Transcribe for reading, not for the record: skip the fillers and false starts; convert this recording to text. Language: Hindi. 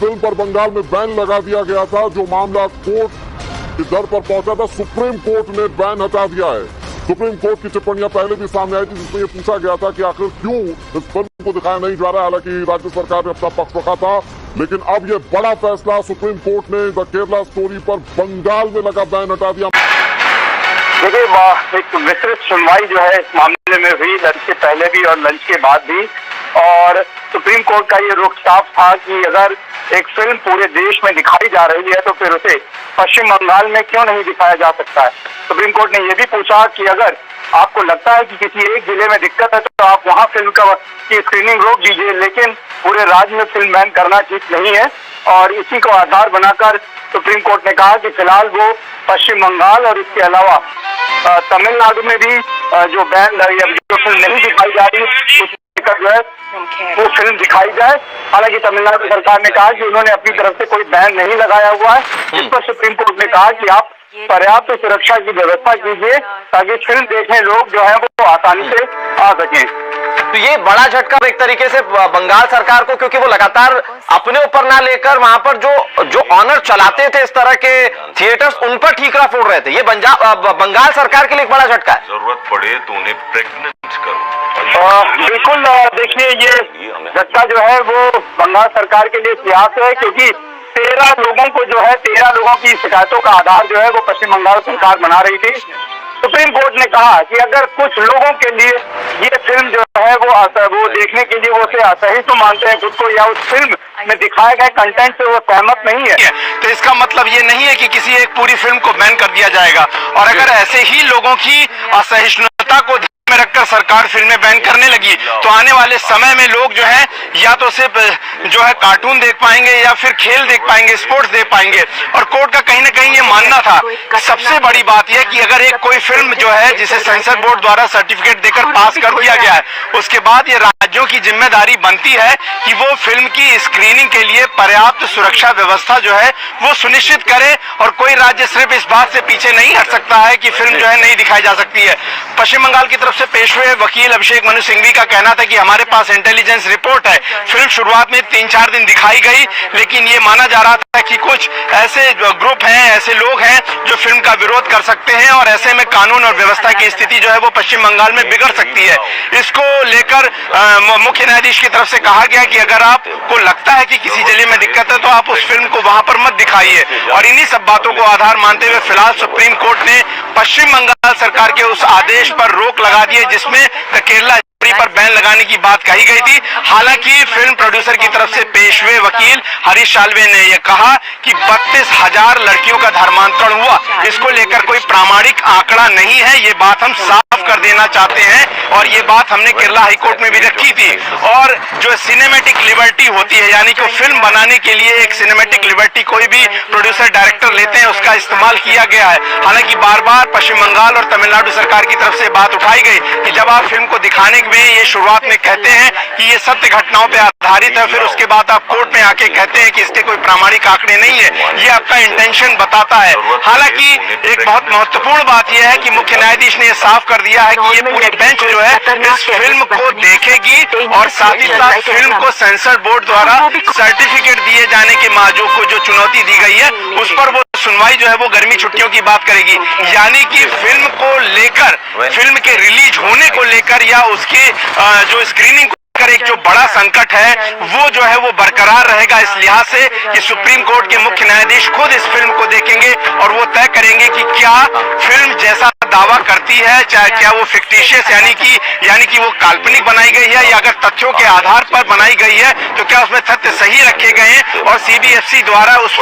फिल्म पर बंगाल में बैन लगा दिया गया था। जो मामला कोर्ट की दर पर पहुंचा था, सुप्रीम कोर्ट ने बैन हटा दिया है। सुप्रीम कोर्ट की टिप्पणियां पहले भी सामने आई थी, जिसमें यह पूछा गया था कि आखिर क्यों इस फिल्म को दिखाया नहीं जा रहा। हालांकि राज्य सरकार ने अपना पक्ष रखा था, लेकिन अब यह बड़ा फैसला सुप्रीम कोर्ट ने द केरला स्टोरी पर बंगाल में लगा बैन हटा दिया। देखिए, एक विस्तृत सुनवाई जो है इस मामले में हुई, लंच से पहले भी और लंच के बाद भी। और सुप्रीम कोर्ट का ये रुख साफ था कि अगर एक फिल्म पूरे देश में दिखाई जा रही है तो फिर उसे पश्चिम बंगाल में क्यों नहीं दिखाया जा सकता है। सुप्रीम कोर्ट ने यह भी पूछा कि अगर आपको लगता है कि किसी एक जिले में दिक्कत है तो आप वहां फिल्म की स्क्रीनिंग रोक दीजिए, लेकिन पूरे राज्य में फिल्म बैन करना ठीक नहीं है। और इसी को आधार बनाकर सुप्रीम कोर्ट ने कहा कि फिलहाल वो पश्चिम बंगाल और इसके अलावा तमिलनाडु में भी जो बैन जो फिल्म नहीं दिखाई जा रही उसमें जो है वो फिल्म दिखाई जाए। हालांकि तमिलनाडु सरकार ने कहा कि उन्होंने अपनी तरफ से कोई बैन नहीं लगाया हुआ है। इस पर सुप्रीम कोर्ट ने कहा कि आप पर्याप्त सुरक्षा की व्यवस्था कीजिए ताकि फिल्म देखने लोग जो है वो आसानी से आ सकें। तो ये बड़ा झटका एक तरीके से बंगाल सरकार को, क्योंकि वो लगातार अपने ऊपर ना लेकर वहां पर जो ऑनर चलाते थे इस तरह के थिएटर्स, उन पर ठीकरा फोड़ रहे थे। ये बंगाल सरकार के लिए एक बड़ा झटका है। जरूरत पड़े तो उन्हें प्रेग्नेंट करो। बिल्कुल, देखिए ये झटका जो है वो बंगाल सरकार के लिए इतिहास है, क्योंकि 13 लोगों को जो है 13 लोगों की शिकायतों का आधार जो है वो पश्चिम बंगाल सरकार बना रही थी। सुप्रीम कोर्ट ने कहा कि अगर कुछ लोगों के लिए ये फिल्म जो है वो देखने के लिए वो उसे असहिष्णु मानते हैं खुद को, या उस फिल्म में दिखाए गए कंटेंट से वो सहमत नहीं है, तो इसका मतलब ये नहीं है कि किसी एक पूरी फिल्म को बैन कर दिया जाएगा। और अगर ऐसे ही लोगों की असहिष्णुता को में रखकर सरकार फिल्में बैन करने लगी तो आने वाले समय में लोग जो है या तो सिर्फ जो है कार्टून देख पाएंगे या फिर खेल देख पाएंगे, स्पोर्ट्स देख पाएंगे। और कोर्ट का कहीं ना कहीं ये मानना था। सबसे बड़ी बात यह कि अगर एक कोई फिल्म जो है जिसे सेंसर बोर्ड द्वारा सर्टिफिकेट देकर पास कर दिया गया है, उसके बाद ये राज्यों की जिम्मेदारी बनती है कि वो फिल्म की स्क्रीनिंग के लिए पर्याप्त सुरक्षा व्यवस्था जो है वो सुनिश्चित करे। और कोई राज्य सिर्फ इस बात से पीछे नहीं हट सकता है कि फिल्म जो है नहीं दिखाई जा सकती है। पश्चिम बंगाल की तरफ से पेश हुए वकील अभिषेक मनु सिंघवी का कहना था कि हमारे पास इंटेलिजेंस रिपोर्ट है, फिल्म शुरुआत में 3-4 दिन दिखाई गई, लेकिन ये माना जा रहा था कि कुछ ऐसे ग्रुप हैं, ऐसे लोग हैं जो फिल्म का विरोध कर सकते हैं और ऐसे में कानून और व्यवस्था की स्थिति जो है वो पश्चिम बंगाल में बिगड़ सकती है। इसको लेकर मुख्य न्यायाधीश की तरफ से कहा गया कि अगर आपको लगता है कि किसी जिले में दिक्कत है तो आप उस फिल्म को वहां पर मत दिखाइए। और इन्हीं सब बातों को आधार मानते हुए फिलहाल सुप्रीम कोर्ट ने पश्चिम बंगाल सरकार के उस आदेश पर रोक लगा दी है जिसमें द केरला पर बैन लगाने की बात कही गई थी। हालांकि फिल्म प्रोड्यूसर की तरफ से पेश हुए वकील हरीश साल्वे ने यह कहा कि 32,000 लड़कियों का धर्मांतरण हुआ, इसको लेकर कोई प्रामाणिक आंकड़ा नहीं है। ये बात हम साफ कर देना चाहते हैं और ये बात हमने केरला हाईकोर्ट में भी रखी थी। और जो सिनेमैटिक लिबर्टी होती है, यानी कि फिल्म बनाने के लिए एक सिनेमैटिक लिबर्टी कोई भी प्रोड्यूसर डायरेक्टर लेते हैं, उसका इस्तेमाल किया गया है। हालांकि बार बार पश्चिम बंगाल और तमिलनाडु सरकार की तरफ से बात उठाई गई कि जब आप फिल्म को दिखाने में ये शुरुआत में कहते हैं कि ये सत्य घटनाओं पे आधारित है, फिर उसके बाद आप कोर्ट में आके कहते हैं कि इसके कोई प्रामाणिक आंकड़े नहीं है, ये आपका इंटेंशन बताता है। हालांकि एक बहुत महत्वपूर्ण बात यह है कि मुख्य न्यायाधीश ने साफ कर दिया है कि ये पूरी बेंच जो है इस फिल्म को देखेगी और साथ ही साथ फिल्म को सेंसर बोर्ड द्वारा सर्टिफिकेट दिए जाने के माजूक को जो चुनौती दी गई है उस पर वो सुनवाई जो है वो गर्मी छुट्टियों की बात करेगी। यानी कि फिल्म को लेकर, फिल्म के रिलीज होने को लेकर या उसके जो स्क्रीनिंग एक जो बड़ा संकट है वो जो है वो बरकरार रहेगा। इस लिहाज से कि सुप्रीम कोर्ट के मुख्य न्यायाधीश खुद इस फिल्म को देखेंगे और वो तय करेंगे कि क्या फिल्म जैसा दावा करती है, चाहे क्या वो फिक्टिशियस यानी कि वो काल्पनिक बनाई गई है, या अगर तथ्यों के आधार पर बनाई गई है तो क्या उसमें तथ्य सही रखे गए हैं और सीबीएफसी द्वारा उस